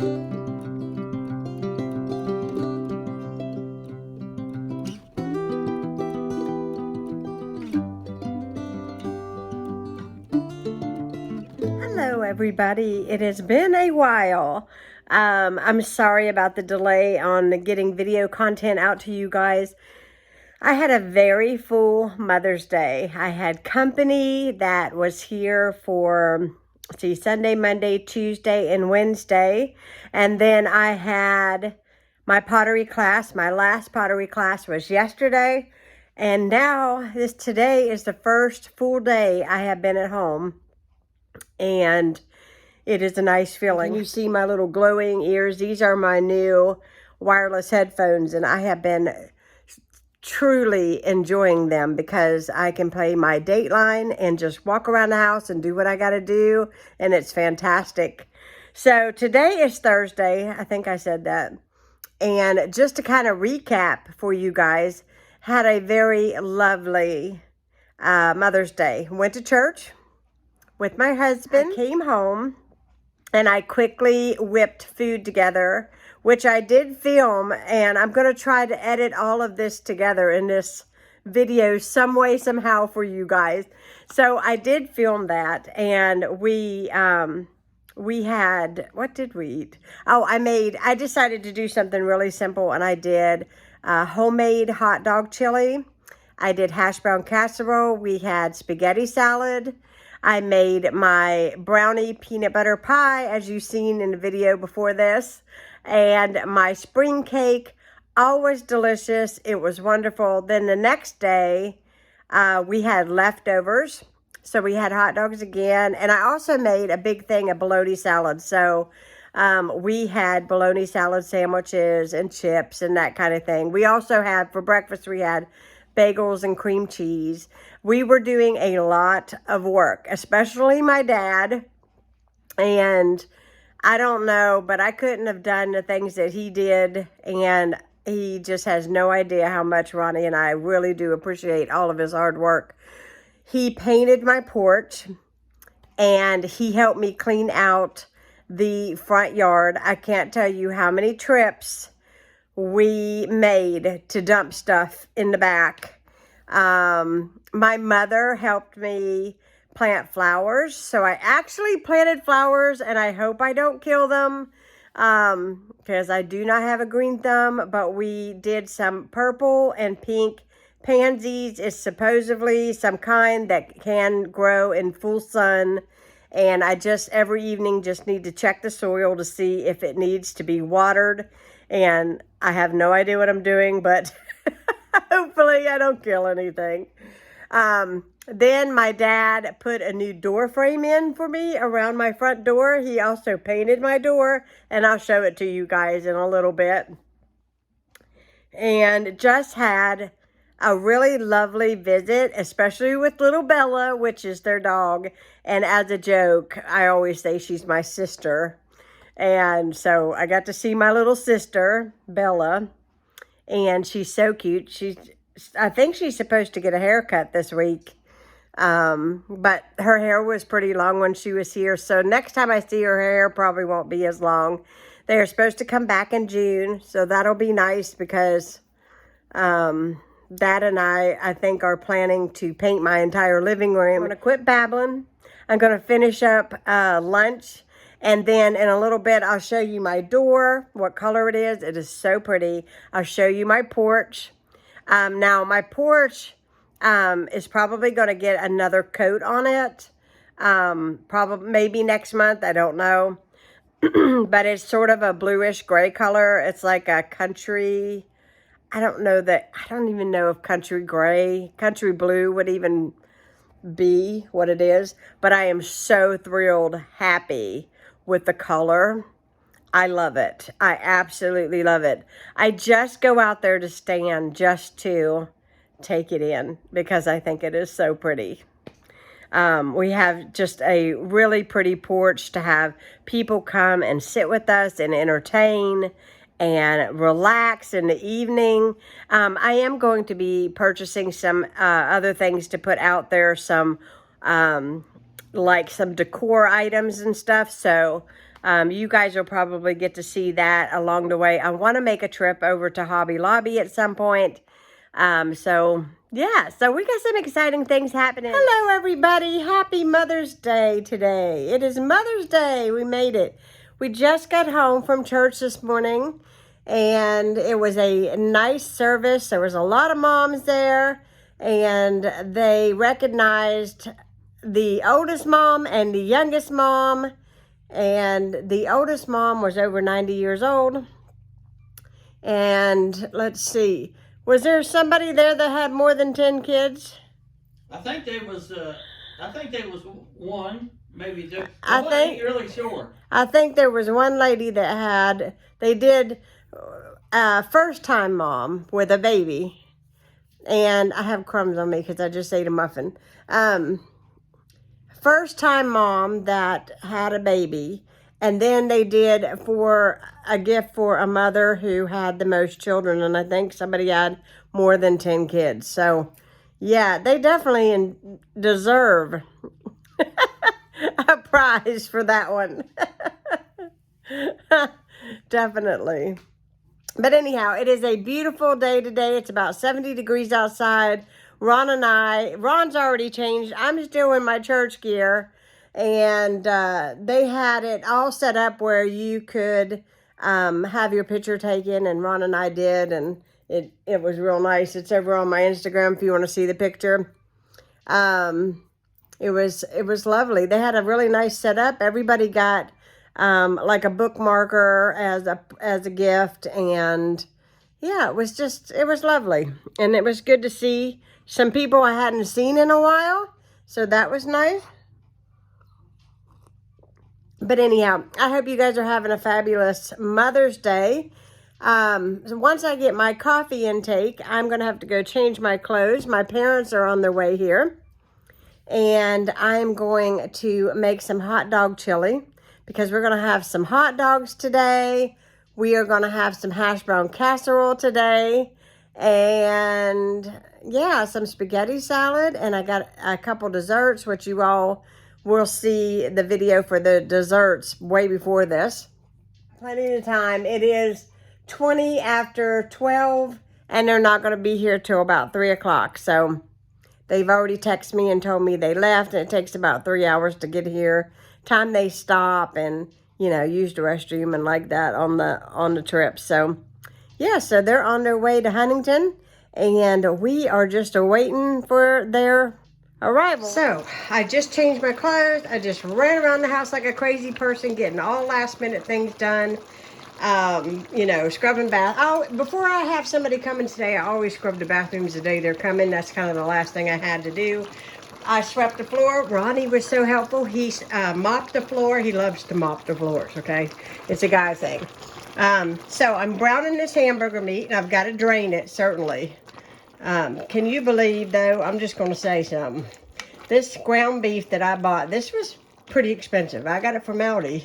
Hello everybody, it has been a while. I'm sorry about the delay on getting video content out to you guys. I had a very full Mother's Day. I had company that was here for, Sunday, Monday, Tuesday, and Wednesday. And then I had my pottery class. My last pottery class was yesterday. And now, today is the first full day I have been at home. And it is a nice feeling. Can you see my little glowing ears? These are my new wireless headphones, and I have been truly enjoying them because I can play my Dateline and just walk around the house and do what I got to do, and it's fantastic. So today is Thursday. I think I said that. And just to kind of recap for you guys, had a very lovely Mother's Day. Went to church with my husband. I came home and I quickly whipped food together, which I did film, and I'm going to try to edit all of this together in this video some way, somehow for you guys. So I did film that, and we had, what did we eat? Oh, I decided to do something really simple, and I did homemade hot dog chili. I did hash brown casserole. We had spaghetti salad. I made my brownie peanut butter pie, as you've seen in the video before this, and my spring cake. Always delicious. It was wonderful. Then the next day, we had leftovers. So we had hot dogs again, and I also made a big thing of bologna salad. So we had bologna salad sandwiches and chips and that kind of thing. We also had, for breakfast, we had bagels and cream cheese. We were doing a lot of work, especially my dad. And I don't know, but I couldn't have done the things that he did. And he just has no idea how much Ronnie and I really do appreciate all of his hard work. He painted my porch, and he helped me clean out the front yard. I can't tell you how many trips we made to dump stuff in the back. My mother helped me plant flowers. So I actually planted flowers, and I hope I don't kill them because I do not have a green thumb, but we did some purple and pink pansies. Is supposedly some kind that can grow in full sun. And I just, every evening, just need to check the soil to see if it needs to be watered. And I have no idea what I'm doing, but hopefully I don't kill anything. Then my dad put a new door frame in for me around my front door. He also painted my door, and I'll show it to you guys in a little bit. And just had a really lovely visit, especially with little Bella, which is their dog. And as a joke, I always say she's my sister. And so I got to see my little sister, Bella, and she's so cute. I think she's supposed to get a haircut this week, but her hair was pretty long when she was here. So next time I see her hair probably won't be as long. They are supposed to come back in June, so that'll be nice because Dad and I think, are planning to paint my entire living room. I'm going to quit babbling. I'm going to finish up lunch. And then in a little bit, I'll show you my door, what color it is. It is so pretty. I'll show you my porch. Now, my porch is probably going to get another coat on it. Probably, maybe next month. I don't know. But it's sort of a bluish gray color. It's like a country. I don't even know if country gray, country blue would even be what it is. But I am so thrilled, happy with the color. I love it. I absolutely love it. I just go out there to stand just to take it in because I think it is so pretty. We have just a really pretty porch to have people come and sit with us and entertain and relax in the evening. I am going to be purchasing some other things to put out there, some like some decor items and stuff. So You guys will probably get to see that along the way. I want to make a trip over to Hobby Lobby at some point. So yeah, so we got some exciting things happening. Hello everybody, happy Mother's Day today. It is Mother's Day, we made it. We just got home from church this morning and it was a nice service. There was a lot of moms there and they recognized the oldest mom and the youngest mom. And the oldest mom was over 90 years old. And let's see, was there somebody there that had more than 10 kids? I think there was one, maybe two. I ain't really sure. I think there was one lady that had, they did first time mom with a baby. And I have crumbs on me because I just ate a muffin. First time mom that had a baby, and then they did for a gift for a mother who had the most children, and I think somebody had more than 10 kids. So yeah, they definitely deserve a prize for that one. Definitely. But anyhow, it is a beautiful day today. It's about 70 degrees outside. Ron's already changed. I'm still in my church gear. And they had it all set up where you could have your picture taken. And Ron and I did. And it was real nice. It's over on my Instagram if you want to see the picture. It was lovely. They had a really nice setup. Everybody got like a bookmarker as a gift. And yeah, it was lovely. And it was good to see some people I hadn't seen in a while. So that was nice. But anyhow, I hope you guys are having a fabulous Mother's Day. So once I get my coffee intake, I'm going to have to go change my clothes. My parents are on their way here. And I'm going to make some hot dog chili because we're going to have some hot dogs today. We are going to have some hash brown casserole today. And yeah, some spaghetti salad. And I got a couple desserts, which you all will see the video for the desserts way before this. Plenty of time. It is 20 after 12 and they're not going to be here till about 3 o'clock. So they've already texted me and told me they left and it takes about 3 hours to get here. Time they stop and, you know, use the restroom and like that on the trip. So yeah, so they're on their way to Huntington and we are just waiting for their arrival. So I just changed my clothes. I just ran around the house like a crazy person, getting all last minute things done. You know, scrubbing bath. Before I have somebody coming today, I always scrub the bathrooms the day they're coming. That's kind of the last thing I had to do. I swept the floor. Ronnie was so helpful. He mopped the floor. He loves to mop the floors, okay? It's a guy thing. So I'm browning this hamburger meat, and I've got to drain it, certainly. Can you believe, though, I'm just going to say something. This ground beef that I bought, this was pretty expensive. I got it from Aldi.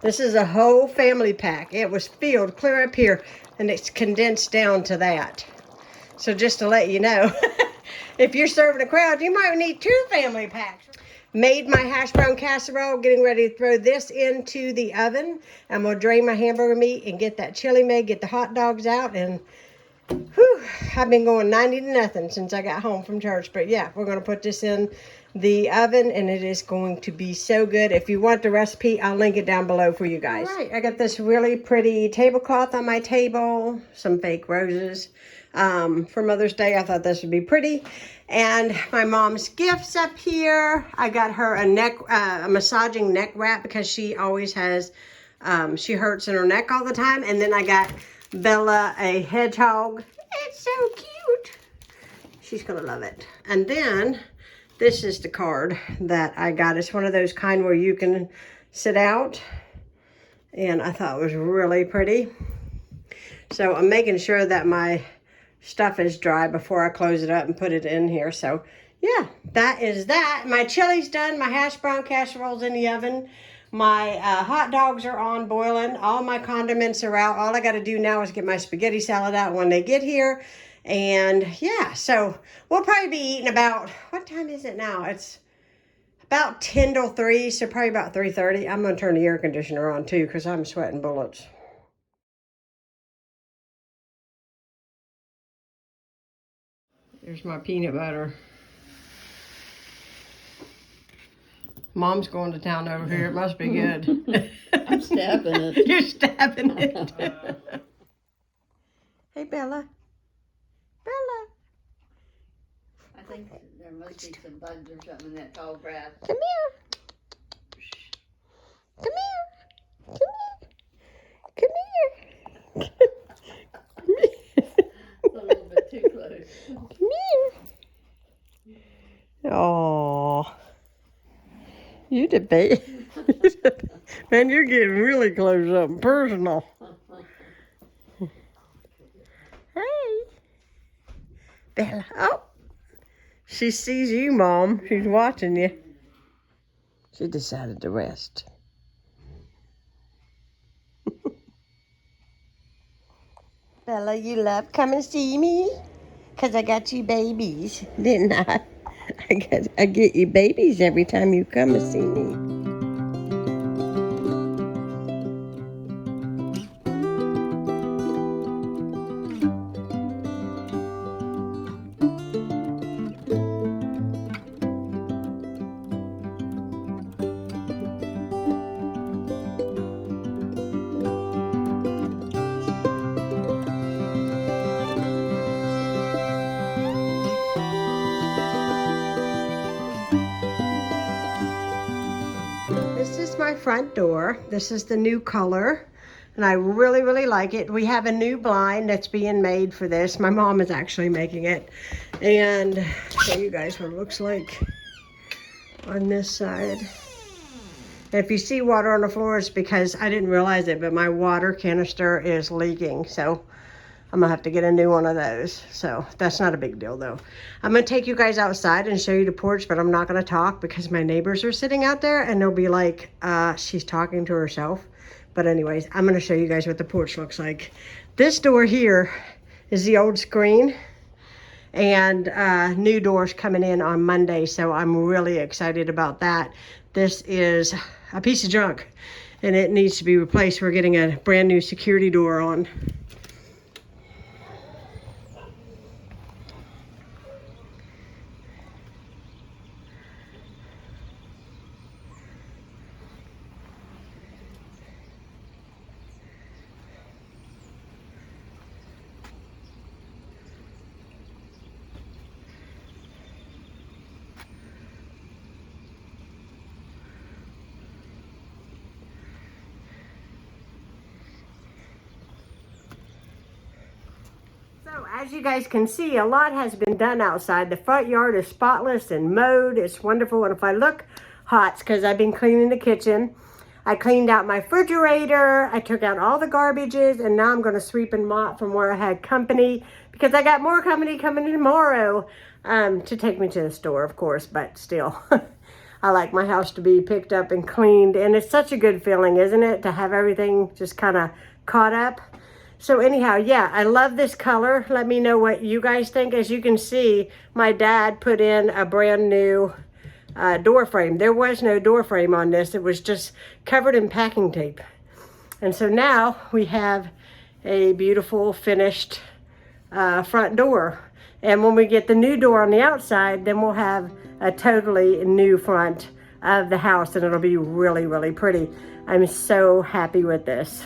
This is a whole family pack. It was filled clear up here, and it's condensed down to that. So just to let you know, if you're serving a crowd, you might need 2 family packs. Made my hash brown casserole, getting ready to throw this into the oven. I'm going to drain my hamburger meat and get that chili made, get the hot dogs out, and whew, I've been going 90 to nothing since I got home from church. But yeah, we're going to put this in the oven and it is going to be so good. If you want the recipe, I'll link it down below for you guys. All right, I got this really pretty tablecloth on my table, some fake roses. For Mother's Day, I thought this would be pretty. And my mom's gifts up here. I got her a massaging neck wrap because she always has, she hurts in her neck all the time. And then I got Bella a hedgehog. It's so cute. She's gonna love it. And then this is the card that I got. It's one of those kind where you can sit out. And I thought it was really pretty. So I'm making sure that my stuff is dry before I close it up and put it in here. So yeah, that is that. My chili's done. My hash brown casserole's in the oven. My hot dogs are on boiling. All my condiments are out. All I got to do now is get my spaghetti salad out when they get here. And yeah, so we'll probably be eating about, what time is it now? It's About 10 till 3, so probably about 3:30. I'm going to turn the air conditioner on too because I'm sweating bullets. There's my peanut butter. Mom's going to town over here. It must be good. I'm stabbing it. You're stabbing it. Hey, Bella. Bella. I think there must be some bugs or something in that tall grass. Come here. Come here. Come here. Come here. Come here. A little bit too close. Come here. Oh, you debate. Man, you're getting really close up and personal. Hey, Bella. Oh, she sees you, Mom. She's watching you. She decided to rest. Bella, you love come and see me? Because I got you babies, didn't I? I get you babies every time you come and see me. This is my front door. This is the new color, and I really, really like it. We have a new blind that's being made for this. My mom is actually making it. And I'll show you guys what it looks like on this side. If you see water on the floor, it's because I didn't realize it, but my water canister is leaking. So I'm gonna have to get a new one of those. So that's not a big deal though. I'm gonna take you guys outside and show you the porch, but I'm not gonna talk because my neighbors are sitting out there and they'll be like, she's talking to herself. But anyways, I'm gonna show you guys what the porch looks like. This door here is the old screen, and new doors coming in on Monday. So I'm really excited about that. This is a piece of junk and it needs to be replaced. We're getting a brand new security door on. So as you guys can see, a lot has been done outside. The front yard is spotless and mowed. It's wonderful. And if I look hot, it's because I've been cleaning the kitchen. I cleaned out my refrigerator. I took out all the garbages, and now I'm going to sweep and mop from where I had company, because I got more company coming tomorrow to take me to the store, of course, but still. I like my house to be picked up and cleaned, and it's such a good feeling, isn't it, to have everything just kind of caught up. So anyhow, yeah, I love this color. Let me know what you guys think. As you can see, my dad put in a brand new door frame. There was no door frame on this. It was just covered in packing tape. And so now we have a beautiful finished front door. And when we get the new door on the outside, then we'll have a totally new front of the house, and it'll be really, really pretty. I'm so happy with this.